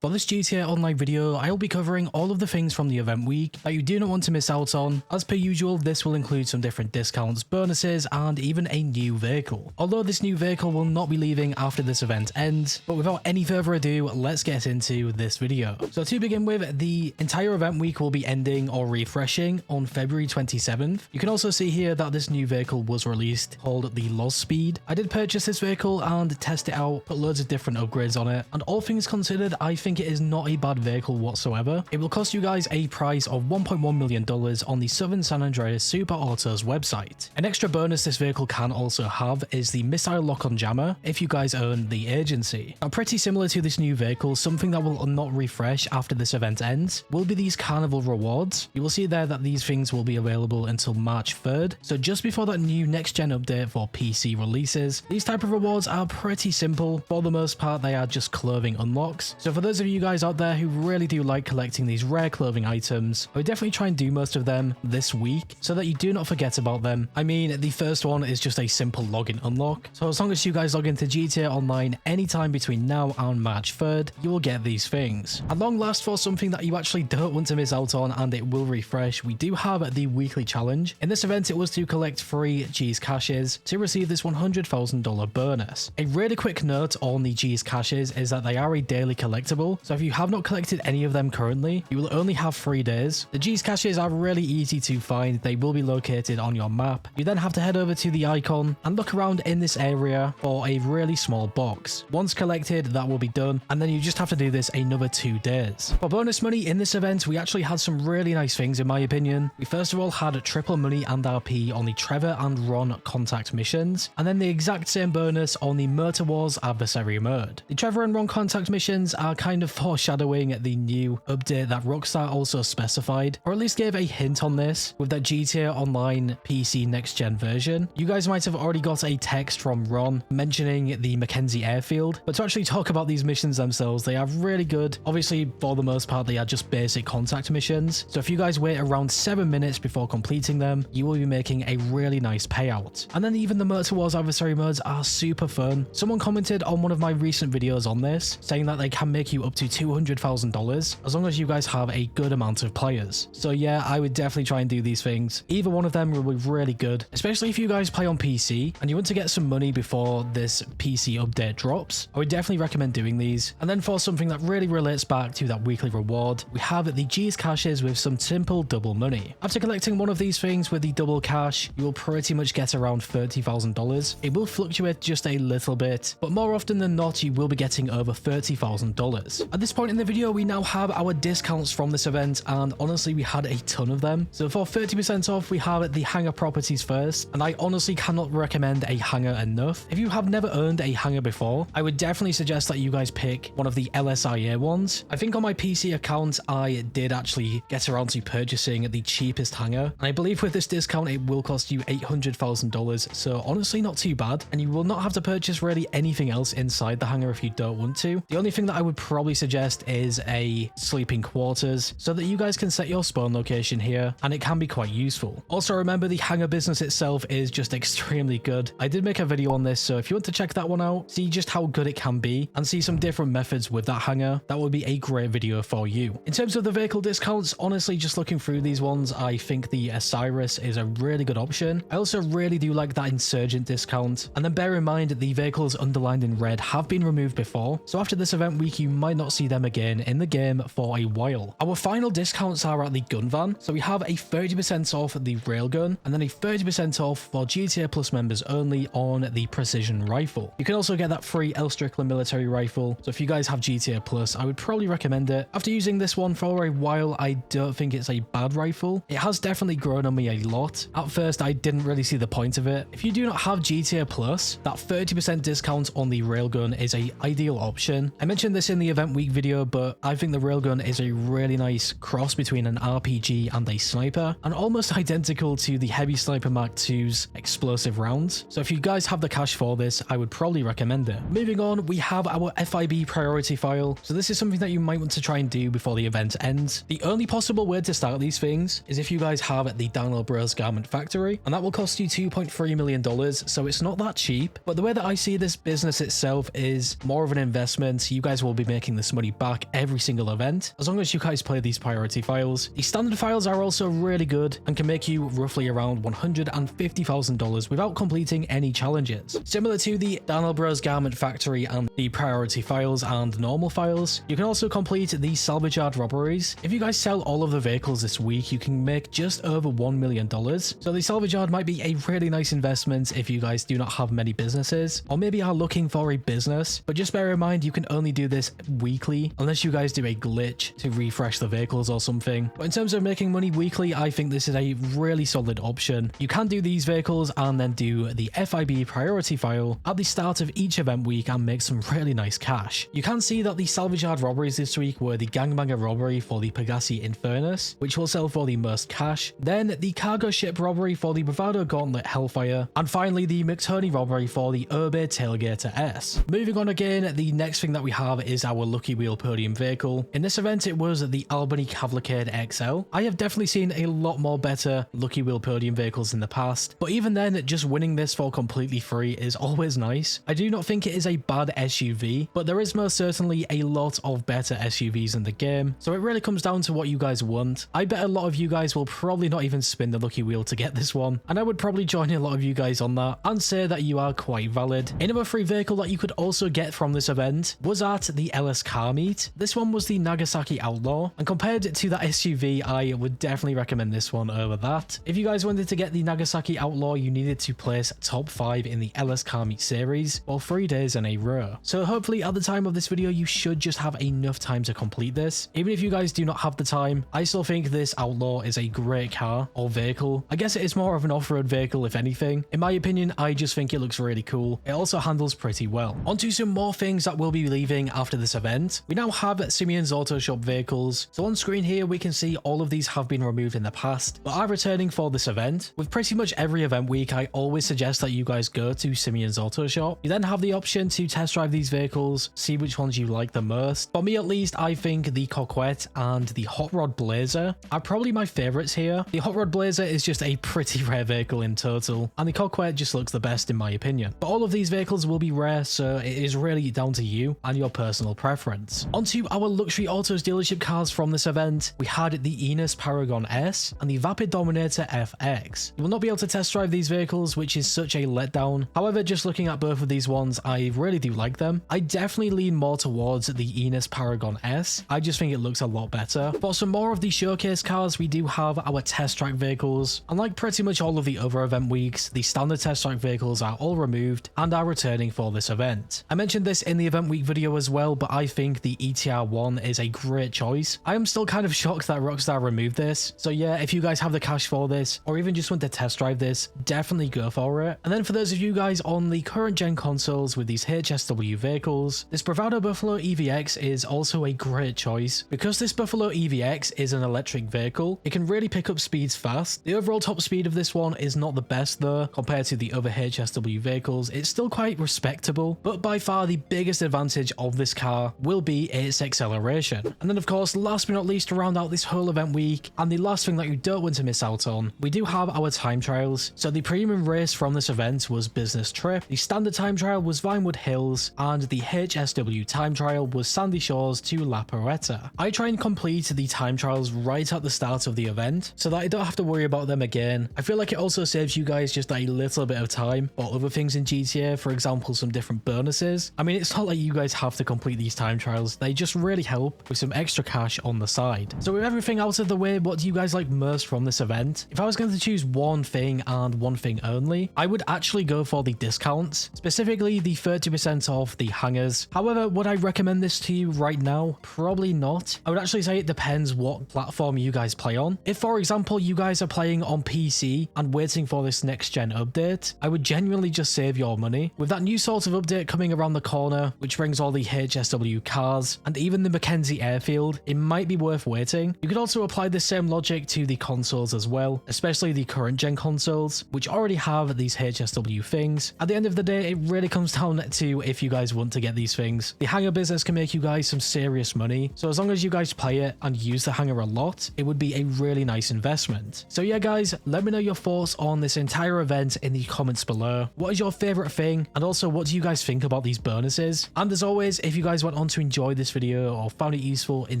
For this GTA Online video, I'll be covering all of the things from the event week that you do not want to miss out on. As per usual, this will include some different discounts, bonuses, and even a new vehicle. Although this new vehicle will not be leaving after this event ends, but without any further ado, let's get into this video. So to begin with, the entire event week will be ending or refreshing on February 27th. You can also see here that this new vehicle was released called the Lost Speed. I did purchase this vehicle and test it out, put loads of different upgrades on it, and all things considered, I think it is not a bad vehicle whatsoever. It will cost you guys a price of $1.1 million on the Southern San Andreas Super Autos website. An extra bonus this vehicle can also have is the missile lock-on jammer if you guys own the agency. Now, pretty similar to this new vehicle, something that will not refresh after this event ends will be these carnival rewards. You will see there that these things will be available until March 3rd, so just before that new next-gen update for PC releases. These type of rewards are pretty simple. For the most part, they are just clothing unlocks. So for those of you guys out there who really do like collecting these rare clothing items, I would definitely try and do most of them this week so that you do not forget about them. I mean, the first one is just a simple login unlock. So as long as you guys log into GTA Online anytime between now and March 3rd, you will get these things. At long last, for something that you actually don't want to miss out on and it will refresh, we do have the weekly challenge. In this event, it was to collect 3 G's caches to receive this $100,000 bonus. A really quick note on the G's caches is that they are a daily collectible, so if you have not collected any of them currently, you will only have 3 days. The G's caches are really easy to find. They will be located on your map. You then have to head over to the icon and look around in this area for a really small box. Once collected, that will be done, and then you just have to do this another 2 days. For bonus money in this event, we actually had some really nice things in my opinion. We first of all had triple money and RP on the Trevor and Ron contact missions, and then the exact same bonus on the Motor Wars adversary mode. The Trevor and Ron contact missions are kind of foreshadowing the new update that Rockstar also specified, or at least gave a hint on this with that GTA Online PC next gen version. You guys might have already got a text from Ron mentioning the Mackenzie airfield, but to actually talk about these missions themselves, they are really good. Obviously, for the most part, they are just basic contact missions, so if you guys wait around 7 minutes before completing them, you will be making a really nice payout. And then even the Motor Wars adversary modes are super fun. Someone commented on one of my recent videos on this, saying that they can make you up to $200,000 as long as you guys have a good amount of players. So yeah, I would definitely try and do these things. Either one of them will be really good, especially if you guys play on PC and you want to get some money before this PC update drops. I would definitely recommend doing these. And then for something that really relates back to that weekly reward, we have the G's caches with some simple double money. After collecting one of these things with the double cash, you will pretty much get around $30,000. It will fluctuate just a little bit, but more often than not, you will be getting over $30,000. At this point in the video, we now have our discounts from this event, and honestly, we had a ton of them. So for 30% off, we have the hangar properties first, and I honestly cannot recommend a hangar enough. If you have never owned a hangar before, I would definitely suggest that you guys pick one of the LSIA ones. I think on my PC account, I did actually get around to purchasing the cheapest hangar, and I believe with this discount, it will cost you $800,000, so honestly not too bad, and you will not have to purchase really anything else inside the hangar if you don't want to. The only thing that I would probably suggest is a sleeping quarters so that you guys can set your spawn location here, and it can be quite useful. Also remember, the hangar business itself is just extremely good. I did make a video on this, so if you want to check that one out, see just how good it can be and see some different methods with that hangar, that would be a great video for you. In terms of the vehicle discounts, honestly just looking through these ones, I think the Evizcerate is a really good option. I also really do like that Insurgent discount, and then bear in mind the vehicles underlined in red have been removed before, so after this event week you might not see them again in the game for a while. Our final discounts are at the gun van, so we have a 30% off the railgun, and then a 30% off for GTA Plus members only on the precision rifle. You can also get that free L Strickland military rifle, so if you guys have GTA Plus, I would probably recommend it. After using this one for a while, I don't think it's a bad rifle. It has definitely grown on me a lot. At first, I didn't really see the point of it. If you do not have GTA Plus, that 30% discount on the railgun is an ideal option. I mentioned this in the event week video, but I think the railgun is a really nice cross between an RPG and a sniper, and almost identical to the Heavy Sniper Mark II's explosive rounds. So if you guys have the cash for this, I would probably recommend it. Moving on, we have our FIB Priority File. So this is something that you might want to try and do before the event ends. The only possible way to start these things is if you guys have the Daniel Bros Garment Factory, and that will cost you $2.3 million, so it's not that cheap. But the way that I see this business itself is more of an investment. You guys will be making making this money back every single event, as long as you guys play these priority files. The standard files are also really good and can make you roughly around $150,000 without completing any challenges. Similar to the Daniel Bros Garment Factory and the priority files and normal files, you can also complete the Salvage Robberies. If you guys sell all of the vehicles this week, you can make just over $1 million. So the Salvage Yard might be a really nice investment if you guys do not have many businesses, or maybe are looking for a business, but just bear in mind you can only do this weekly unless you guys do a glitch to refresh the vehicles or something. But in terms of making money weekly, I think this is a really solid option. You can do these vehicles and then do the FIB Priority File at the start of each event week and make some really nice cash. You can see that the Salvage Yard robberies this week were the Gangbanger robbery for the Pegasi Infernus, which will sell for the most cash, then the Cargo Ship robbery for the Bravado Gauntlet Hellfire, and finally the McTurney robbery for the Urbe Tailgater S. Moving on again, the next thing that we have is our Lucky Wheel Podium vehicle. In this event it was the Albany Cavalcade XL. I have definitely seen a lot more better Lucky Wheel Podium vehicles in the past, but even then, just winning this for completely free is always nice. I do not think it is a bad SUV, but there is most certainly a lot of better SUVs in the game, so it really comes down to what you guys want. I bet a lot of you guys will probably not even spin the lucky wheel to get this one, and I would probably join a lot of you guys on that and say that you are quite valid. Another free vehicle that you could also get from this event was at the LS Car Meet. This one was the Nagasaki Outlaw, and compared to that SUV, I would definitely recommend this one over that. If you guys wanted to get the Nagasaki Outlaw, you needed to place top 5 in the LS Car Meet series for 3 days in a row. So hopefully at the time of this video, you should just have enough time to complete this. Even if you guys do not have the time, I still think this Outlaw is a great car or vehicle. I guess it is more of an off-road vehicle if anything. In my opinion, I just think it looks really cool. It also handles pretty well. Onto some more things that will be leaving after this event. We now have Simeone's Autoshop vehicles. So on screen here, we can see all of these have been removed in the past, but are returning for this event. With pretty much every event week, I always suggest that you guys go to Simeone's Autoshop. You then have the option to test drive these vehicles, see which ones you like the most. For me at least, I think the Coquette and the Hot Rod Blazer are probably my favorites here. The Hot Rod Blazer is just a pretty rare vehicle in total, and the Coquette just looks the best in my opinion. But all of these vehicles will be rare, so it is really down to you and your personal preference. Onto our luxury autos dealership cars from this event, we had the Enos Paragon S and the Vapid Dominator FX. You will not be able to test drive these vehicles, which is such a letdown. However, just looking at both of these ones, I really do like them. I definitely lean more towards the Enos Paragon S. I just think it looks a lot better. For some more of the showcase cars, we do have our test track vehicles. Unlike pretty much all of the other event weeks, the standard test track vehicles are all removed and are returning for this event. I mentioned this in the event week video as well, but I think the ETR1 is a great choice. I am still kind of shocked that Rockstar removed this. So yeah, if you guys have the cash for this, or even just want to test drive this, definitely go for it. And then for those of you guys on the current gen consoles with these HSW vehicles, this Bravado Buffalo EVX is also a great choice. Because this Buffalo EVX is an electric vehicle, it can really pick up speeds fast. The overall top speed of this one is not the best though, compared to the other HSW vehicles. It's still quite respectable, but by far the biggest advantage of this car will be its acceleration. And then of course, last but not least, to round out this whole event week, and the last thing that you don't want to miss out on, we do have our time trials. So the premium race from this event was Business Trip, the standard time trial was Vinewood Hills, and the HSW time trial was Sandy Shores to La Porretta. I try and complete the time trials right at the start of the event so that I don't have to worry about them again. I feel like it also saves you guys just a little bit of time for other things in GTA, for example some different bonuses. I mean, it's not like you guys have to complete these time trials, they just really help with some extra cash on the side. So with everything out of the way, what do you guys like most from this event? If I was going to choose one thing and one thing only, I would actually go for the discounts, specifically the 30% off the hangers. However, would I recommend this to you right now? Probably not. I would actually say it depends what platform you guys play on. If for example you guys are playing on PC and waiting for this next gen update, I would genuinely just save your money. With that new sort of update coming around the corner, which brings all the HSW cars and even the Mackenzie Airfield, it might be worth waiting. You could also apply the same logic to the consoles as well, especially the current gen consoles, which already have these HSW things. At the end of the day, it really comes down to if you guys want to get these things. The hanger business can make you guys some serious money, so as long as you guys play it and use the hanger a lot, it would be a really nice investment. So yeah guys, let me know your thoughts on this entire event in the comments below. What is your favorite thing, and also what do you guys think about these bonuses? And as always, if you guys want on to enjoy this video or found it useful in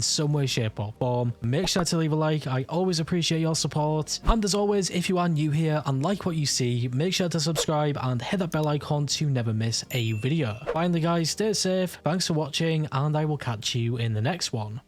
some way, shape or form, make sure to leave a like. I always appreciate your support. And as always, if you are new here and like what you see, make sure to subscribe and hit that bell icon to never miss a video. Finally guys, stay safe, thanks for watching, and I will catch you in the next one.